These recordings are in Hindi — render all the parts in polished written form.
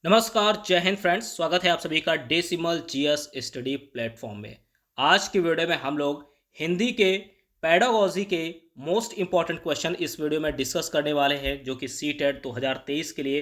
नमस्कार, जय हिंद फ्रेंड्स। स्वागत है आप सभी का डेसिमल जीएस स्टडी प्लेटफॉर्म में। आज की वीडियो में हम लोग हिंदी के पेडागोजी के मोस्ट इंपॉर्टेंट क्वेश्चन इस वीडियो में डिस्कस करने वाले हैं, जो कि सी टेट 2023 के लिए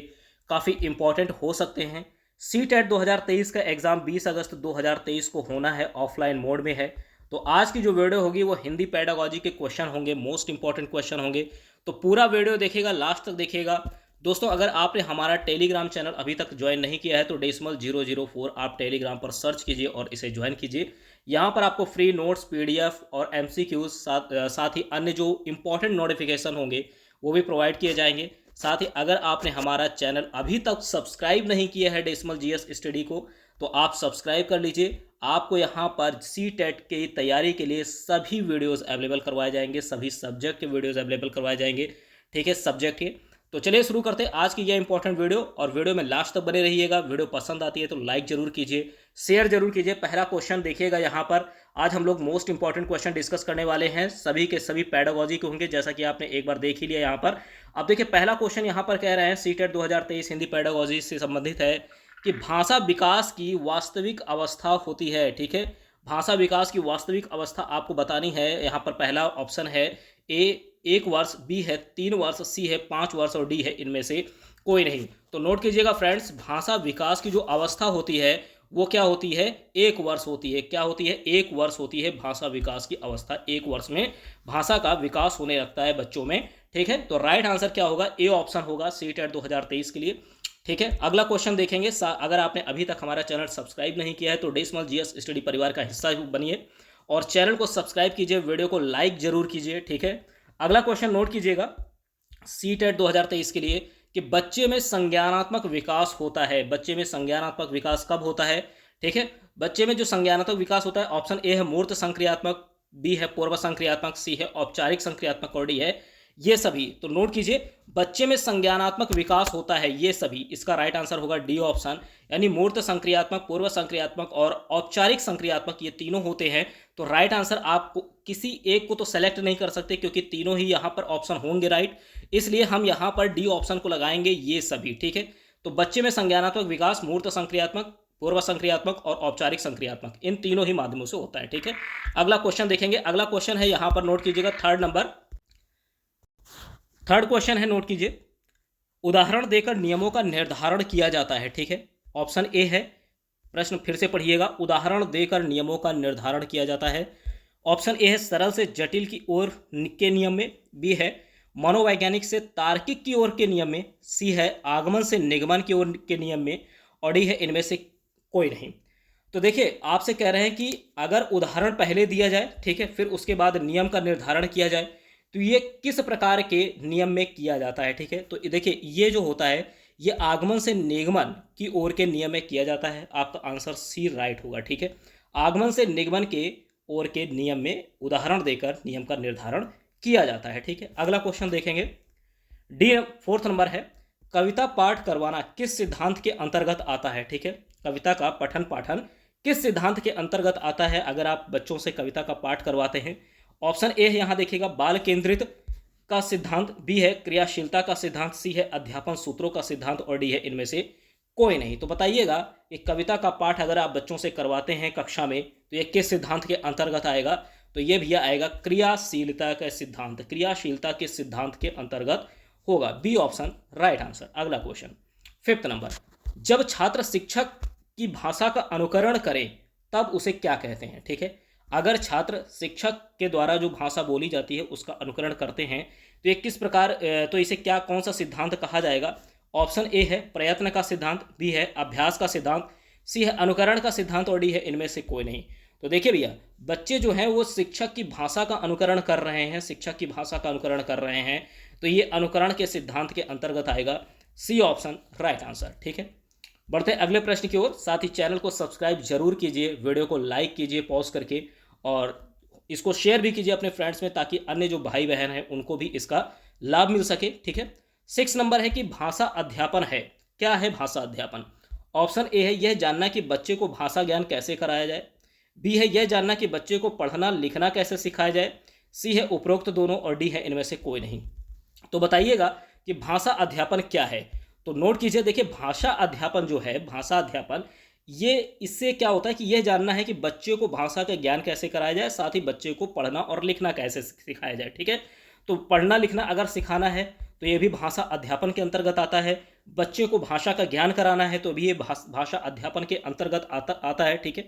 काफ़ी इंपॉर्टेंट हो सकते हैं। सी टेट 2023 का एग्ज़ाम 20 अगस्त 2023 को होना है, ऑफलाइन मोड में है। तो आज की जो वीडियो होगी वो हिंदी पेडागोजी के क्वेश्चन होंगे, मोस्ट इंपॉर्टेंट क्वेश्चन होंगे। तो पूरा वीडियो देखिएगा, लास्ट तक देखिएगा। दोस्तों, अगर आपने हमारा टेलीग्राम चैनल अभी तक ज्वाइन नहीं किया है तो डेसिमल 004 आप टेलीग्राम पर सर्च कीजिए और इसे ज्वाइन कीजिए। यहाँ पर आपको फ्री नोट्स, पीडीएफ और एमसीक्यूज साथ ही अन्य जो इंपॉर्टेंट नोटिफिकेशन होंगे वो भी प्रोवाइड किए जाएंगे। साथ ही अगर आपने हमारा चैनल अभी तक सब्सक्राइब नहीं किया है डेसिमल जीएस स्टडी को, तो आप सब्सक्राइब कर लीजिए। आपको यहाँ पर सी टेट की तैयारी के लिए सभी वीडियोज़ अवेलेबल करवाए जाएंगे, सभी सब्जेक्ट के वीडियोज़ अवेलेबल करवाए जाएंगे। ठीक है, सब्जेक्ट के। तो चलिए शुरू करते हैं आज की यह इंपॉर्टेंट वीडियो, और वीडियो में लास्ट तक बने रहिएगा। वीडियो पसंद आती है तो लाइक जरूर कीजिए, शेयर जरूर कीजिए। पहला क्वेश्चन देखिएगा यहाँ पर। आज हम लोग मोस्ट इंपॉर्टेंट क्वेश्चन डिस्कस करने वाले हैं, सभी के सभी पेडागोजी के होंगे, जैसा कि आपने एक बार देख ही लिया यहाँ पर। अब देखिए, पहला क्वेश्चन यहाँ पर कह रहे हैं, सी टेट 2023 हिंदी पेडागोजी से संबंधित है कि भाषा विकास की वास्तविक अवस्था होती है। ठीक है, भाषा विकास की वास्तविक अवस्था आपको बतानी है। यहाँ पर पहला ऑप्शन है ए 1 वर्ष, बी है 3 वर्ष, सी है 5 वर्ष और डी है इनमें से कोई नहीं। तो नोट कीजिएगा फ्रेंड्स, भाषा विकास की जो अवस्था होती है वो क्या होती है? 1 वर्ष होती है। क्या होती है? 1 वर्ष होती है भाषा विकास की अवस्था। 1 वर्ष में भाषा का विकास होने लगता है बच्चों में। ठीक है, तो राइट आंसर क्या होगा? ए ऑप्शन होगा सी टेट 2023 के लिए। ठीक है, अगला क्वेश्चन देखेंगे। अगर आपने अभी तक हमारा चैनल सब्सक्राइब नहीं किया है तो डेसिमल जीएस स्टडी परिवार का हिस्सा बनिए और चैनल को सब्सक्राइब कीजिए, वीडियो को लाइक जरूर कीजिए। ठीक है, अगला क्वेश्चन नोट कीजिएगा सी टेट 2023 के लिए कि बच्चे में संज्ञानात्मक विकास होता है। बच्चे में संज्ञानात्मक विकास कब होता है? ठीक है, बच्चे में जो संज्ञानात्मक विकास होता है, ऑप्शन ए है मूर्त संक्रियात्मक, बी है पूर्व संक्रियात्मक, सी है औपचारिक संक्रियात्मक और डी है ये सभी। तो नोट कीजिए, बच्चे में संज्ञानात्मक विकास होता है ये सभी। इसका राइट आंसर होगा डी ऑप्शन, यानी मूर्त संक्रियात्मक, पूर्व संक्रियात्मक और औपचारिक संक्रियात्मक, ये तीनों होते हैं। तो राइट आंसर आप किसी एक को तो सेलेक्ट नहीं कर सकते, क्योंकि तीनों ही यहाँ पर ऑप्शन होंगे राइट। इसलिए हम यहाँ पर डी ऑप्शन को लगाएंगे, ये सभी। ठीक है, तो बच्चे में संज्ञानात्मक विकास मूर्त संक्रियात्मक, पूर्व संक्रियात्मक और औपचारिक संक्रियात्मक, इन तीनों ही माध्यमों से होता है। ठीक है, अगला क्वेश्चन देखेंगे। अगला क्वेश्चन है यहाँ पर, नोट कीजिएगा, थर्ड क्वेश्चन है, नोट कीजिए। उदाहरण देकर नियमों का निर्धारण किया जाता है। ठीक है, ऑप्शन ए है, प्रश्न फिर से पढ़िएगा, उदाहरण देकर नियमों का निर्धारण किया जाता है। ऑप्शन ए है सरल से जटिल की ओर के नियम में, बी है मनोवैज्ञानिक से तार्किक की ओर के नियम में, सी है आगमन से निगमन की ओर के नियम में और डी है इनमें से कोई नहीं। तो देखिए, आपसे कह रहे हैं कि अगर उदाहरण पहले दिया जाए, ठीक है, फिर उसके बाद नियम का निर्धारण किया जाए, तो ये किस प्रकार के नियम में किया जाता है? ठीक है, तो देखिए, ये जो होता है ये आगमन से निगमन की ओर के नियम में किया जाता है। आपका आंसर सी राइट होगा। ठीक है, आगमन से निगमन के ओर के नियम में उदाहरण देकर नियम का निर्धारण किया जाता है। ठीक है, अगला क्वेश्चन देखेंगे। डी फोर्थ नंबर है, कविता पाठ करवाना किस सिद्धांत के अंतर्गत आता है? ठीक है, कविता का पठन पाठन किस सिद्धांत के अंतर्गत आता है अगर आप बच्चों से कविता का पाठ करवाते हैं? ऑप्शन ए है, यहाँ देखिएगा, बाल केंद्रित का सिद्धांत, बी है क्रियाशीलता का सिद्धांत, सी है अध्यापन सूत्रों का सिद्धांत और डी है इनमें से कोई नहीं। तो बताइएगा कि कविता का पाठ अगर आप बच्चों से करवाते हैं कक्षा में तो ये किस सिद्धांत के अंतर्गत आएगा? तो ये भैया आएगा क्रियाशीलता का सिद्धांत, क्रियाशीलता के सिद्धांत के अंतर्गत होगा, बी ऑप्शन राइट आंसर। अगला क्वेश्चन, फिफ्थ नंबर, जब छात्र शिक्षक की भाषा का अनुकरण करें तब उसे क्या कहते हैं? ठीक है, अगर छात्र शिक्षक के द्वारा जो भाषा बोली जाती है उसका अनुकरण करते हैं तो ये किस प्रकार, तो इसे क्या, कौन सा सिद्धांत कहा जाएगा? ऑप्शन ए है प्रयत्न का सिद्धांत, बी है अभ्यास का सिद्धांत, सी है अनुकरण का सिद्धांत और डी है इनमें से कोई नहीं। तो देखिए भैया, बच्चे जो हैं वो शिक्षक की भाषा का अनुकरण कर रहे हैं, शिक्षक की भाषा का अनुकरण कर रहे हैं, तो ये अनुकरण के सिद्धांत के अंतर्गत आएगा, सी ऑप्शन राइट आंसर। ठीक है, बढ़ते हैं अगले प्रश्न की ओर। साथ ही चैनल को सब्सक्राइब जरूर कीजिए, वीडियो को लाइक कीजिए पॉज करके, और इसको शेयर भी कीजिए अपने फ्रेंड्स में, ताकि अन्य जो भाई बहन हैं उनको भी इसका लाभ मिल सके। ठीक है, 6 नंबर है कि भाषा अध्यापन है। क्या है भाषा अध्यापन? ऑप्शन ए है यह जानना कि बच्चे को भाषा ज्ञान कैसे कराया जाए, बी है यह जानना कि बच्चे को पढ़ना लिखना कैसे सिखाया जाए, सी है उपरोक्त दोनों और डी है इनमें से कोई नहीं। तो बताइएगा कि भाषा अध्यापन क्या है? तो नोट कीजिए, देखिए भाषा अध्यापन जो है, भाषा अध्यापन, ये इससे क्या होता है कि यह जानना है कि बच्चे को भाषा का ज्ञान कैसे कराया जाए, साथ ही बच्चे को पढ़ना और लिखना कैसे सिखाया जाए। ठीक है, तो पढ़ना लिखना अगर सिखाना है तो ये भी भाषा अध्यापन के अंतर्गत आता है। बच्चे को भाषा का ज्ञान कराना है तो भी ये भाषा अध्यापन के अंतर्गत आता है। ठीक है,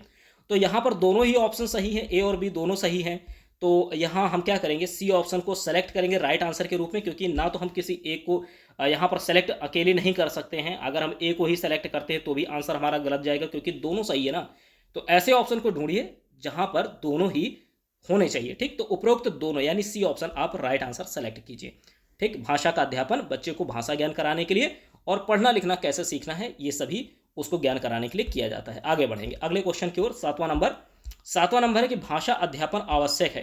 तो यहाँ पर दोनों ही ऑप्शन सही हैं, ए और बी दोनों सही हैं। तो यहाँ हम क्या करेंगे, सी ऑप्शन को सेलेक्ट करेंगे राइट आंसर के रूप में, क्योंकि ना तो हम किसी एक को यहाँ पर सेलेक्ट अकेले नहीं कर सकते हैं। अगर हम ए को ही सेलेक्ट करते हैं तो भी आंसर हमारा गलत जाएगा, क्योंकि दोनों सही है ना। तो ऐसे ऑप्शन को ढूंढिए जहाँ पर दोनों ही होने चाहिए। ठीक, तो उपरोक्त दोनों यानी सी ऑप्शन आप राइट आंसर सेलेक्ट कीजिए। ठीक, भाषा का अध्यापन बच्चे को भाषा ज्ञान कराने के लिए और पढ़ना लिखना कैसे सीखना है ये सभी उसको ज्ञान कराने के लिए किया जाता है। आगे बढ़ेंगे अगले क्वेश्चन की ओर। सातवां नंबर है कि भाषा अध्यापन आवश्यक है।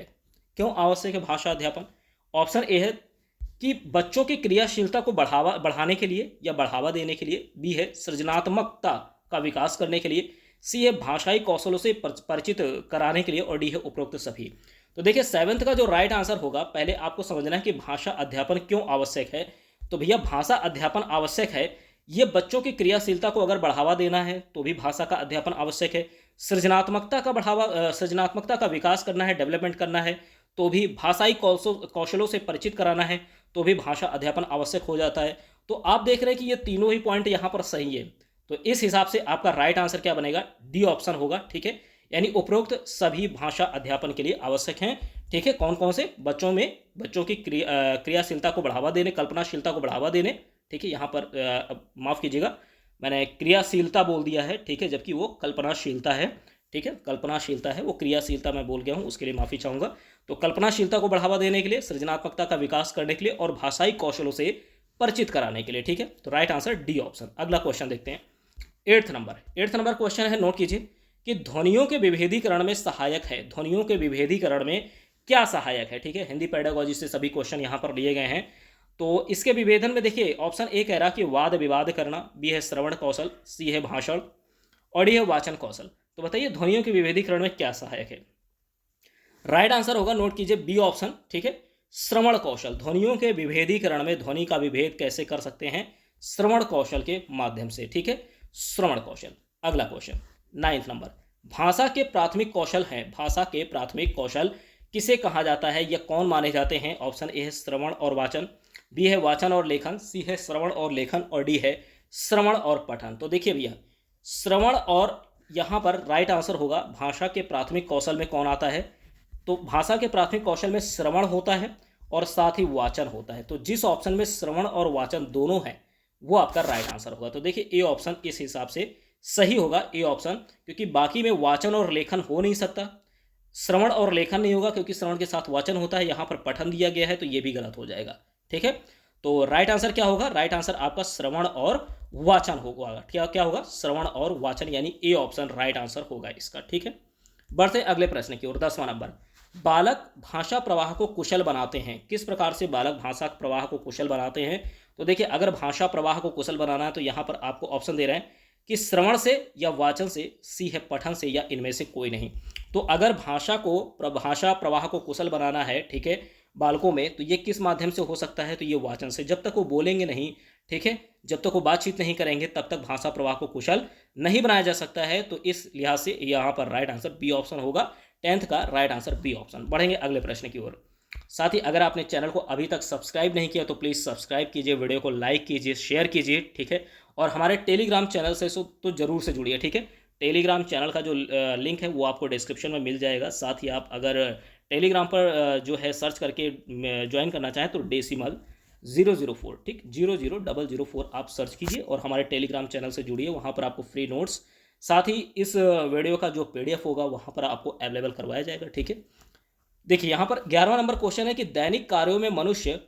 क्यों आवश्यक है भाषा अध्यापन? ऑप्शन ए है कि बच्चों की क्रियाशीलता को बढ़ाने के लिए या बढ़ावा देने के लिए। बी है सृजनात्मकता का विकास करने के लिए। सी है भाषाई कौशलों से परिचित कराने के लिए। और डी है उपरोक्त सभी। तो देखिए सेवेंथ का जो राइट आंसर होगा, पहले आपको समझना है कि भाषा अध्यापन क्यों आवश्यक है। तो भैया भाषा अध्यापन आवश्यक है, ये बच्चों की क्रियाशीलता को अगर बढ़ावा देना है तो भी भाषा का अध्यापन आवश्यक है। सृजनात्मकता का विकास करना है, डेवलपमेंट करना है, तो भी भाषाई कौशलों से परिचित कराना है तो भी भाषा अध्यापन आवश्यक हो जाता है। तो आप देख रहे हैं कि ये तीनों ही पॉइंट यहाँ पर सही है। तो इस हिसाब से आपका राइट आंसर क्या बनेगा? डी ऑप्शन होगा। ठीक है, यानी उपरोक्त सभी भाषा अध्यापन के लिए आवश्यक हैं। ठीक है, कौन कौन से? बच्चों की क्रियाशीलता को बढ़ावा देने, कल्पनाशीलता को बढ़ावा देने। ठीक है, यहाँ पर माफ़ कीजिएगा, मैंने क्रियाशीलता बोल दिया है। ठीक है, जबकि वो कल्पनाशीलता है। ठीक है, कल्पनाशीलता है, वो क्रियाशीलता मैं बोल गया हूँ, उसके लिए माफ़ी चाहूँगा। तो कल्पनाशीलता को बढ़ावा देने के लिए, सृजनात्मकता का विकास करने के लिए और भाषाई कौशलों से परिचित कराने के लिए। ठीक है, तो राइट आंसर डी ऑप्शन। अगला क्वेश्चन देखते हैं। एट्थ नंबर क्वेश्चन है, नोट कीजिए कि ध्वनियों के विभेदीकरण में सहायक है। ध्वनियों के विभेदीकरण में क्या सहायक है? ठीक है, हिंदी पेडागोजी से सभी क्वेश्चन यहाँ पर लिए गए हैं। तो इसके विभेदन में देखिए ऑप्शन ए कह रहा कि वाद विवाद करना, बी है श्रवण कौशल, सी है भाषण और डी है वाचन कौशल। तो बताइए ध्वनियों के विभेदीकरण में क्या सहायक है? राइट आंसर होगा, नोट कीजिए, बी ऑप्शन। ठीक है, श्रवण कौशल। ध्वनियों के विभेदीकरण में ध्वनि का विभेद कैसे कर सकते हैं? श्रवण कौशल के माध्यम से। ठीक है, श्रवण कौशल। अगला क्वेश्चन 9th नंबर, भाषा के प्राथमिक कौशल हैं। भाषा के प्राथमिक कौशल किसे कहा जाता है या कौन माने जाते हैं? ऑप्शन ए है श्रवण और वाचन, बी है वाचन और लेखन, सी है श्रवण और लेखन और डी है श्रवण और पठन। तो देखिए भैया श्रवण और यहाँ पर राइट आंसर होगा भाषा के प्राथमिक कौशल में कौन आता है? तो भाषा के प्राथमिक कौशल में श्रवण होता है और साथ ही वाचन होता है। तो जिस ऑप्शन में श्रवण और वाचन दोनों हैं वो आपका राइट आंसर होगा। तो देखिए ए ऑप्शन इस हिसाब से सही होगा, ए ऑप्शन, क्योंकि बाकी में वाचन और लेखन हो नहीं सकता, श्रवण और लेखन नहीं होगा क्योंकि श्रवण के साथ वाचन होता है। यहाँ पर पठन दिया गया है तो ये भी गलत हो जाएगा। ठीक है, तो राइट आंसर क्या होगा? राइट आंसर आपका श्रवण और वाचन होगा। क्या होगा? श्रवण और वाचन, यानी ए ऑप्शन राइट आंसर होगा इसका। ठीक है, बढ़ते अगले प्रश्न की ओर। 10वां नंबर, बालक भाषा प्रवाह को कुशल बनाते हैं। किस प्रकार से बालक भाषा प्रवाह को कुशल बनाते हैं? तो देखिए अगर भाषा प्रवाह को कुशल बनाना है तो यहाँ पर आपको ऑप्शन दे रहे हैं कि श्रवण से या वाचन से, सी है पठन से या इनमें से कोई नहीं। तो अगर भाषा प्रवाह को कुशल बनाना है, ठीक है, बालकों में, तो ये किस माध्यम से हो सकता है? तो ये वाचन से। जब तक वो बोलेंगे नहीं, ठीक है, जब तक वो बातचीत नहीं करेंगे तब तक भाषा प्रवाह को कुशल नहीं बनाया जा सकता है। तो इस लिहाज से यहाँ पर राइट आंसर बी ऑप्शन होगा। 10th का राइट आंसर बी ऑप्शन। बढ़ेंगे अगले प्रश्न की ओर। साथ ही अगर आपने चैनल को अभी तक सब्सक्राइब नहीं किया तो प्लीज़ सब्सक्राइब कीजिए, वीडियो को लाइक कीजिए, शेयर कीजिए। ठीक है, और हमारे टेलीग्राम चैनल से तो जरूर से जुड़िए। ठीक है, टेलीग्राम चैनल का जो लिंक है वो आपको डिस्क्रिप्शन में मिल जाएगा। साथ ही आप अगर टेलीग्राम पर जो है सर्च करके ज्वाइन करना चाहें तो डेसिमल 004, ठीक, 00004 आप सर्च कीजिए और हमारे टेलीग्राम चैनल से जुड़िए। वहाँ पर आपको फ्री नोट्स, साथ ही इस वीडियो का जो PDF होगा वहाँ पर आपको अवेलेबल करवाया जाएगा। ठीक है, देखिए यहाँ पर 11वां नंबर क्वेश्चन है कि दैनिक कार्यों में मनुष्य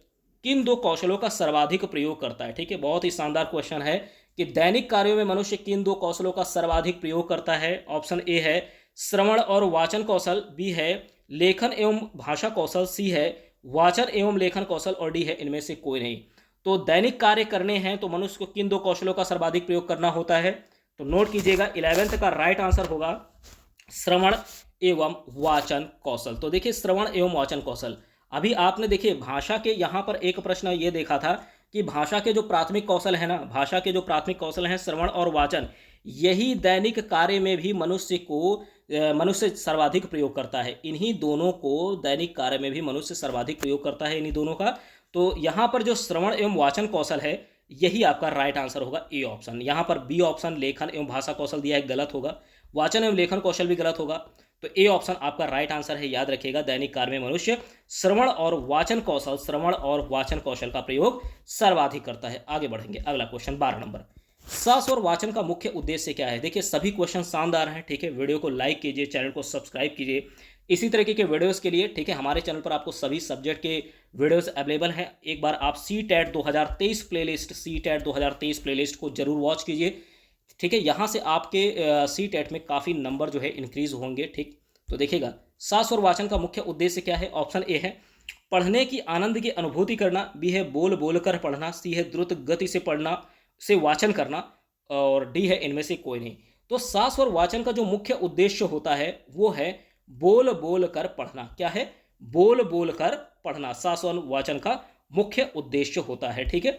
किन दो कौशलों का सर्वाधिक प्रयोग करता है? ठीक है, बहुत ही शानदार क्वेश्चन है कि दैनिक कार्यों में मनुष्य किन दो कौशलों का सर्वाधिक प्रयोग करता है। ऑप्शन ए है श्रवण और वाचन कौशल, बी है लेखन एवं भाषा कौशल, सी है वाचन एवं लेखन कौशल और डी है इनमें से कोई नहीं। तो दैनिक कार्य करने हैं तो मनुष्य को किन दो कौशलों का सर्वाधिक प्रयोग करना होता है? तो नोट कीजिएगा 11th का राइट आंसर होगा श्रवण एवं वाचन कौशल। तो देखिए श्रवण एवं वाचन कौशल, अभी आपने देखिए भाषा के यहाँ पर एक प्रश्न ये देखा था कि भाषा के जो प्राथमिक कौशल है ना, भाषा के जो प्राथमिक कौशल हैं श्रवण और वाचन, यही दैनिक कार्य में भी मनुष्य सर्वाधिक प्रयोग करता है। इन्हीं दोनों को दैनिक कार्य में भी मनुष्य सर्वाधिक प्रयोग करता है, इन्हीं दोनों का। तो यहाँ पर जो श्रवण एवं वाचन कौशल है, यही आपका राइट आंसर होगा, ए ऑप्शन। यहाँ पर बी ऑप्शन लेखन एवं भाषा कौशल दिया है, गलत होगा। वाचन एवं लेखन कौशल भी गलत होगा। तो ए ऑप्शन आपका राइट आंसर है। याद रखिएगा, दैनिक कार्य में मनुष्य श्रवण और वाचन कौशल का प्रयोग सर्वाधिक करता है। आगे बढ़ेंगे, अगला क्वेश्चन 12 नंबर। श्रवण और वाचन का मुख्य उद्देश्य क्या है? देखिए, सभी क्वेश्चन शानदार हैं, ठीक है। वीडियो को लाइक कीजिए, चैनल को सब्सक्राइब कीजिए इसी तरीके के वीडियोस के लिए, ठीक है। हमारे चैनल पर आपको सभी सब्जेक्ट के वीडियोस अवेलेबल हैं। एक बार आप CTET 2023 प्लेलिस्ट को जरूर वॉच कीजिए, ठीक है। यहाँ से आपके CTET में काफ़ी नंबर जो है इंक्रीज होंगे, ठीक। तो देखिएगा, श्रवण और वाचन का मुख्य उद्देश्य क्या है? ऑप्शन ए है पढ़ने की आनंद की अनुभूति करना, बी है बोल बोल कर पढ़ना, सी है द्रुत गति से पढ़ना से वाचन करना, और डी है इनमें से कोई नहीं। तो श्रवण और वाचन का जो मुख्य उद्देश्य होता है वो है बोल बोल कर पढ़ना। क्या है? बोल बोल कर पढ़ना श्रवण वाचन का मुख्य उद्देश्य होता है, ठीक है।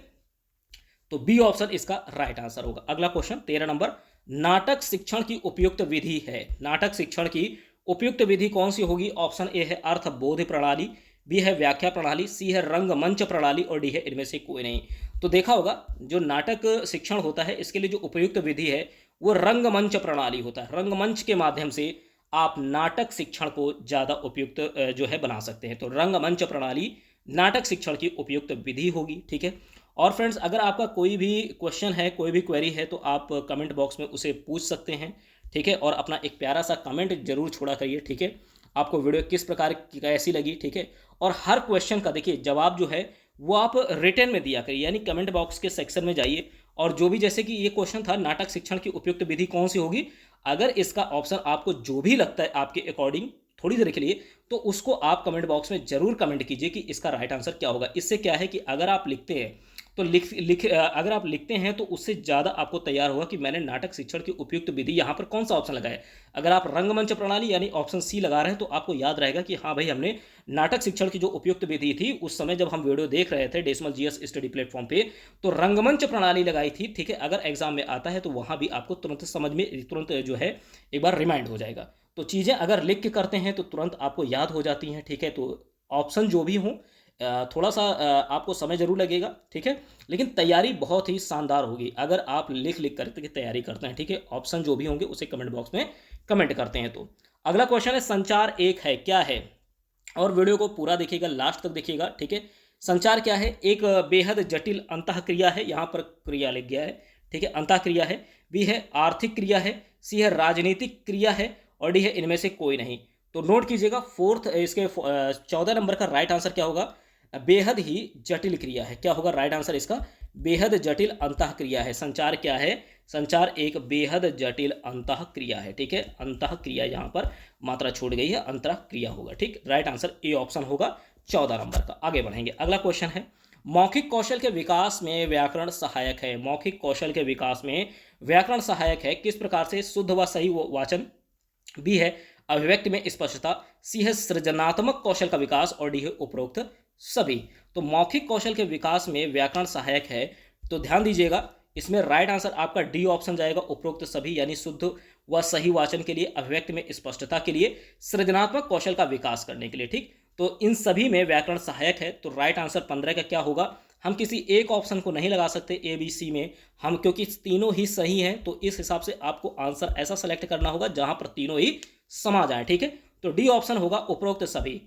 तो बी ऑप्शन इसका राइट आंसर होगा। अगला क्वेश्चन 13 नंबर। नाटक शिक्षण की उपयुक्त विधि है। नाटक शिक्षण की उपयुक्त विधि कौन सी होगी? ऑप्शन ए है अर्थ बोध प्रणाली, बी है व्याख्या प्रणाली, सी है रंगमंच प्रणाली, और डी है इनमें से कोई नहीं। तो देखा होगा, जो नाटक शिक्षण होता है इसके लिए जो उपयुक्त विधि है वो रंगमंच प्रणाली होता है। रंगमंच के माध्यम से आप नाटक शिक्षण को ज़्यादा उपयुक्त जो है बना सकते हैं। तो रंगमंच प्रणाली नाटक शिक्षण की उपयुक्त विधि होगी, ठीक है। और फ्रेंड्स, अगर आपका कोई भी क्वेश्चन है, कोई भी क्वेरी है, तो आप कमेंट बॉक्स में उसे पूछ सकते हैं, ठीक है। और अपना एक प्यारा सा कमेंट जरूर छोड़ा करिए, ठीक है। आपको वीडियो किस प्रकार की कैसी लगी, ठीक है। और हर क्वेश्चन का देखिए जवाब जो है वो आप रिटर्न में दिया करिए, यानी कमेंट बॉक्स के सेक्शन में जाइए, और जो भी, जैसे कि ये क्वेश्चन था नाटक शिक्षण की उपयुक्त विधि कौन सी होगी, अगर इसका ऑप्शन आपको जो भी लगता है आपके अकॉर्डिंग थोड़ी देर के लिए, तो उसको आप कमेंट बॉक्स में जरूर कमेंट कीजिए कि इसका राइट आंसर क्या होगा। इससे क्या है कि अगर आप लिखते हैं तो अगर आप लिखते हैं तो उससे ज़्यादा आपको तैयार होगा कि मैंने नाटक शिक्षण की उपयुक्त विधि यहाँ पर कौन सा ऑप्शन लगाया। अगर आप रंगमंच प्रणाली यानी ऑप्शन सी लगा रहे हैं तो आपको याद रहेगा कि हाँ भाई, हमने नाटक शिक्षण की जो उपयुक्त विधि थी उस समय जब हम वीडियो देख रहे थे डेसिमल जीएस स्टडी प्लेटफॉर्म पे, तो रंगमंच प्रणाली लगाई थी, ठीक है। अगर एग्जाम में आता है तो वहाँ भी आपको तुरंत समझ में, तुरंत जो है एक बार रिमाइंड हो जाएगा। तो चीज़ें अगर लिख के करते हैं तो तुरंत आपको याद हो जाती हैं, ठीक है। तो ऑप्शन जो भी हों, थोड़ा सा आपको समय जरूर लगेगा, ठीक है, लेकिन तैयारी बहुत ही शानदार होगी अगर आप लिख लिख करके तैयारी करते हैं, ठीक है। ऑप्शन जो भी होंगे उसे कमेंट बॉक्स में कमेंट करते हैं। तो अगला क्वेश्चन है संचार एक है, क्या है? और वीडियो को पूरा देखिएगा, लास्ट तक देखिएगा, ठीक है। संचार क्या है? एक बेहद जटिल अंतःक्रिया है, यहाँ पर क्रिया लिख गया है, ठीक है, अंतःक्रिया है। बी है आर्थिक क्रिया है, सी है राजनीतिक क्रिया है, और डी है इनमें से कोई नहीं। तो नोट कीजिएगा, इसके 14 नंबर का राइट आंसर क्या होगा? बेहद ही जटिल क्रिया है। क्या होगा राइट आंसर इसका? बेहद जटिल अंतःक्रिया है। संचार क्या है? संचार एक बेहद जटिल अंतःक्रिया है, ठीक है। अंतःक्रिया यहाँ पर मात्रा छूट गई है, अंतःक्रिया होगा, ठीक। राइट आंसर ए ऑप्शन होगा 14 नंबर का। आगे बढ़ेंगे, अगला क्वेश्चन है मौखिक कौशल के विकास में व्याकरण सहायक है। मौखिक कौशल के विकास में व्याकरण सहायक है किस प्रकार से? शुद्ध व सही वाचन, बी है अभिव्यक्ति में स्पष्टता, सी है सृजनात्मक कौशल का विकास, और डी है उपरोक्त सभी। तो मौखिक कौशल के विकास में व्याकरण सहायक है, तो ध्यान दीजिएगा, इसमें राइट आंसर आपका डी ऑप्शन जाएगा, उपरोक्त सभी, यानी शुद्ध व सही वाचन के लिए, अभिव्यक्ति में स्पष्टता के लिए, सृजनात्मक कौशल का विकास करने के लिए, ठीक। तो इन सभी में व्याकरण सहायक है। तो राइट आंसर 15 का क्या होगा? हम किसी एक ऑप्शन को नहीं लगा सकते ए बी सी में, हम, क्योंकि तीनों ही सही हैं, तो इस हिसाब से आपको आंसर ऐसा सेलेक्ट करना होगा जहां पर तीनों ही समा जाए, ठीक है। तो डी ऑप्शन होगा उपरोक्त सभी।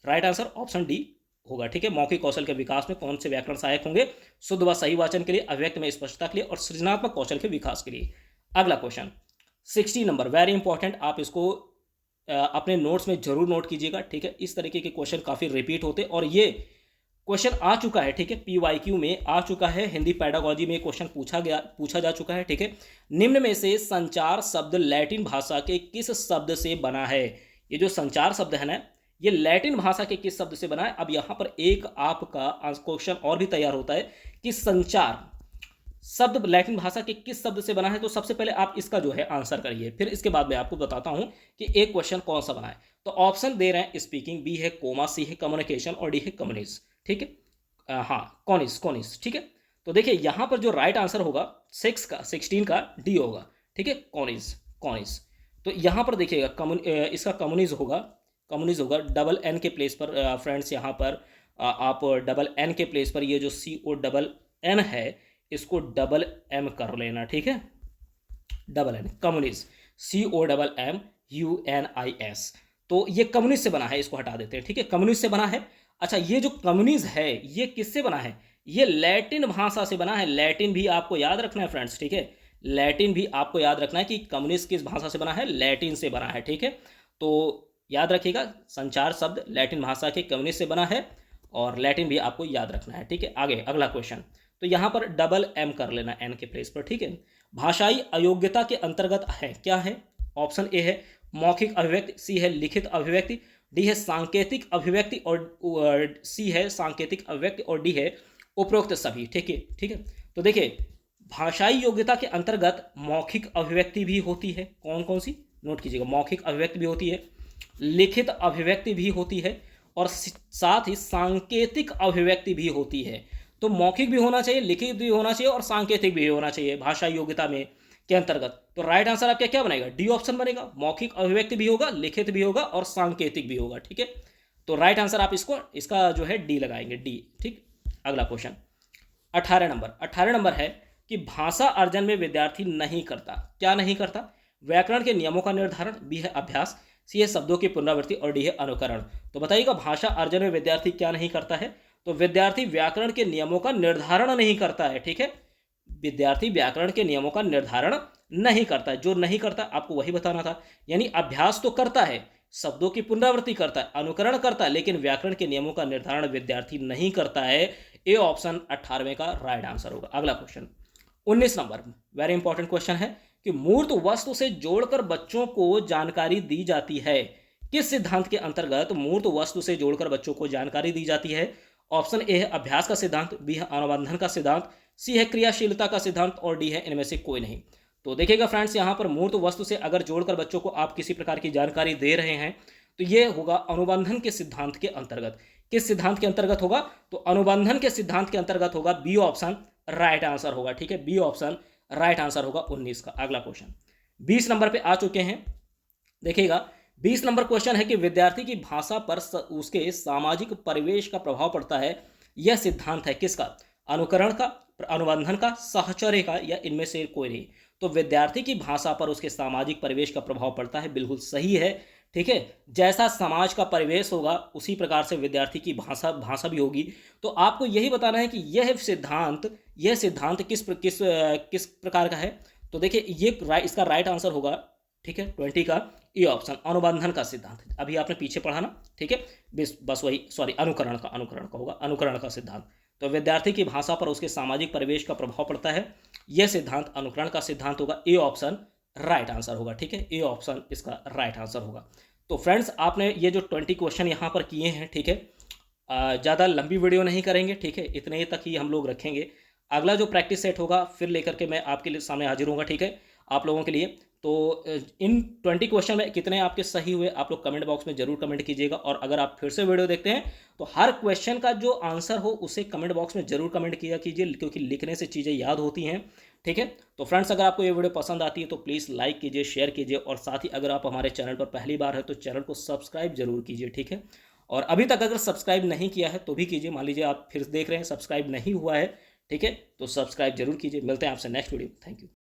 राइट आंसर ऑप्शन डी होगा, ठीक है। मौखिक कौशल के विकास में कौन से व्याकरण सहायक होंगे? शुद्ध व सही वाचन के लिए, अभिव्यक्ति में स्पष्टता के लिए, और सृजनात्मक कौशल के विकास के लिए। अगला क्वेश्चन 60 नंबर, वेरी इंपॉर्टेंट, आप इसको अपने नोट्स में जरूर नोट कीजिएगा, ठीक है। इस तरीके के क्वेश्चन काफ़ी रिपीट होते, और ये क्वेश्चन आ चुका है, ठीक है, PYQ में आ चुका है, हिंदी पैडागोजी में क्वेश्चन पूछा जा चुका है, ठीक है। निम्न में से संचार शब्द लैटिन भाषा के किस शब्द से बना है? ये जो संचार शब्द है ना, ये लैटिन भाषा के किस शब्द से बना है? अब यहाँ पर एक आपका क्वेश्चन और भी तैयार होता है कि संचार शब्द लैटिन भाषा के किस शब्द से बना है। तो सबसे पहले आप इसका जो है आंसर करिए, फिर इसके बाद मैं आपको बताता हूं कि एक क्वेश्चन कौन सा बना है। तो ऑप्शन दे रहे हैं स्पीकिंग, बी है कोमा, सी है कम्युनिकेशन, और डी है कम्युनिस्ट, ठीक है। हाँ, कॉनिस, ठीक है। तो देखिए यहाँ पर जो राइट आंसर होगा 16 का डी होगा, ठीक है, कॉनिज, कॉनिज। तो यहाँ पर देखिएगा इसका कम्युनिज होगा डबल एन के प्लेस पर। फ्रेंड्स यहाँ पर आप डबल एन के प्लेस पर ये जो CONN है इसको डबल M कर लेना, ठीक है, डबल एन, कम्युनिज, COMMUNIS। तो ये कम्युनिस्ट से बना है, इसको हटा देते हैं, ठीक है, कम्युनिस्ट से बना है। अच्छा, ये जो कम्युनिस्ट है ये किससे बना है? ये लैटिन भाषा से बना है। लैटिन भी आपको याद रखना है फ्रेंड्स, ठीक है, लैटिन भी आपको याद रखना है कि कम्युनिस्ट किस भाषा से बना है, लैटिन से बना है, ठीक है। तो याद रखिएगा, संचार शब्द लैटिन भाषा के कम्युनिस्ट से बना है और लैटिन भी आपको याद रखना है, ठीक है। आगे अगला क्वेश्चन, तो यहाँ पर डबल M कर लेना एन के प्लेस पर, ठीक है। भाषाई अयोग्यता के अंतर्गत है, क्या है? ऑप्शन ए है मौखिक अभिव्यक्ति, सी है लिखित अभिव्यक्ति, डी है सांकेतिक अभिव्यक्ति और सी है सांकेतिक अभिव्यक्ति और डी है उपरोक्त सभी, ठीक है, ठीक है। तो देखिए भाषाई योग्यता के अंतर्गत मौखिक अभिव्यक्ति भी होती है, कौन कौन सी? नोट कीजिएगा, मौखिक अभिव्यक्ति भी होती है, लिखित अभिव्यक्ति भी होती है और साथ ही सांकेतिक अभिव्यक्ति भी होती है। तो मौखिक भी होना चाहिए, लिखित भी होना चाहिए और सांकेतिक भी होना चाहिए भाषा योग्यता में के अंतर्गत। तो राइट आंसर आपका क्या बनेगा? डी ऑप्शन बनेगा, मौखिक अभिव्यक्ति भी होगा, लिखित भी होगा और सांकेतिक भी होगा, ठीक है। तो राइट आंसर आप इसका जो है डी लगाएंगे, डी, ठीक। अगला क्वेश्चन 18 नंबर है कि भाषा अर्जन में विद्यार्थी नहीं करता, क्या नहीं करता? व्याकरण के नियमों का निर्धारण, बी है अभ्यास, सी है शब्दों की पुनरावृत्ति और डी है अनुकरण। तो बताइएगा भाषा अर्जन में विद्यार्थी क्या नहीं करता है? तो विद्यार्थी व्याकरण के नियमों का निर्धारण नहीं करता है, ठीक है, विद्यार्थी व्याकरण के नियमों का निर्धारण नहीं करता है। जो नहीं करता आपको वही बताना था, यानी अभ्यास तो करता है, शब्दों की पुनरावृत्ति करता है, अनुकरण करता है, लेकिन व्याकरण के नियमों का निर्धारण विद्यार्थी नहीं करता है। ए ऑप्शन 18वें का राइट आंसर होगा। अगला question 19 number, very important question है कि मूर्त वस्तु से जोड़कर बच्चों को जानकारी दी जाती है, किस सिद्धांत के अंतर्गत मूर्त वस्तु से जोड़कर बच्चों को जानकारी दी जाती है? ऑप्शन ए है अभ्यास का सिद्धांत, बी है अनुबंधन का सिद्धांत, सी है क्रियाशीलता का सिद्धांत और डी है इनमें से कोई नहीं। तो देखिएगा फ्रेंड्स, यहाँ पर मूर्त वस्तु से अगर जोड़कर बच्चों को आप किसी प्रकार की जानकारी दे रहे हैं तो ये होगा अनुबंधन के सिद्धांत के अंतर्गत। किस सिद्धांत के अंतर्गत होगा? तो अनुबंधन के सिद्धांत के अंतर्गत होगा। बी ऑप्शन राइट आंसर होगा, ठीक है, बी ऑप्शन राइट आंसर होगा 19 का। अगला क्वेश्चन 20 नंबर पे आ चुके हैं। देखिएगा 20 नंबर क्वेश्चन है कि विद्यार्थी की भाषा पर उसके सामाजिक परिवेश का प्रभाव पड़ता है, यह सिद्धांत है किसका? अनुकरण का, अनुबंधन का, साहचर्य का या इनमें से कोई नहीं। तो विद्यार्थी की भाषा पर उसके सामाजिक परिवेश का प्रभाव पड़ता है, बिल्कुल सही है, ठीक है। जैसा समाज का परिवेश होगा उसी प्रकार से विद्यार्थी की भाषा भी होगी। तो आपको यही बताना है कि यह सिद्धांत किस प्रकार का है। तो देखिए इसका राइट आंसर होगा, ठीक है, 20 का ए ऑप्शन, अनुबंधन का सिद्धांत। अभी आपने पीछे पढ़ा ना, ठीक है, बस वही, सॉरी, अनुकरण का होगा, अनुकरण का सिद्धांत। तो विद्यार्थी की भाषा पर उसके सामाजिक परिवेश का प्रभाव पड़ता है, यह सिद्धांत अनुकरण का सिद्धांत होगा। ए ऑप्शन राइट आंसर होगा, ठीक है, ए ऑप्शन इसका राइट आंसर होगा। तो फ्रेंड्स आपने ये जो 20 क्वेश्चन यहाँ पर किए हैं, ठीक है, ज़्यादा लंबी वीडियो नहीं करेंगे, ठीक है, इतने ही तक ही हम लोग रखेंगे। अगला जो प्रैक्टिस सेट होगा फिर लेकर के मैं आपके लिए सामने हाजिर होऊंगा, ठीक है, आप लोगों के लिए। तो इन 20 क्वेश्चन में कितने आपके सही हुए आप लोग कमेंट बॉक्स में जरूर कमेंट कीजिएगा। और अगर आप फिर से वीडियो देखते हैं तो हर क्वेश्चन का जो आंसर हो उसे कमेंट बॉक्स में जरूर कमेंट किया कीजिए, क्योंकि लिखने से चीज़ें याद होती हैं, ठीक है। तो फ्रेंड्स अगर आपको ये वीडियो पसंद आती है तो प्लीज़ लाइक कीजिए, शेयर कीजिए और साथ ही अगर आप हमारे चैनल पर पहली बार है तो चैनल को सब्सक्राइब जरूर कीजिए, ठीक है। और अभी तक अगर सब्सक्राइब नहीं किया है तो भी कीजिए, मान लीजिए आप फिर देख रहे हैं सब्सक्राइब नहीं हुआ है, ठीक है, तो सब्सक्राइब जरूर कीजिए। मिलते हैं आपसे नेक्स्ट वीडियो, थैंक यू।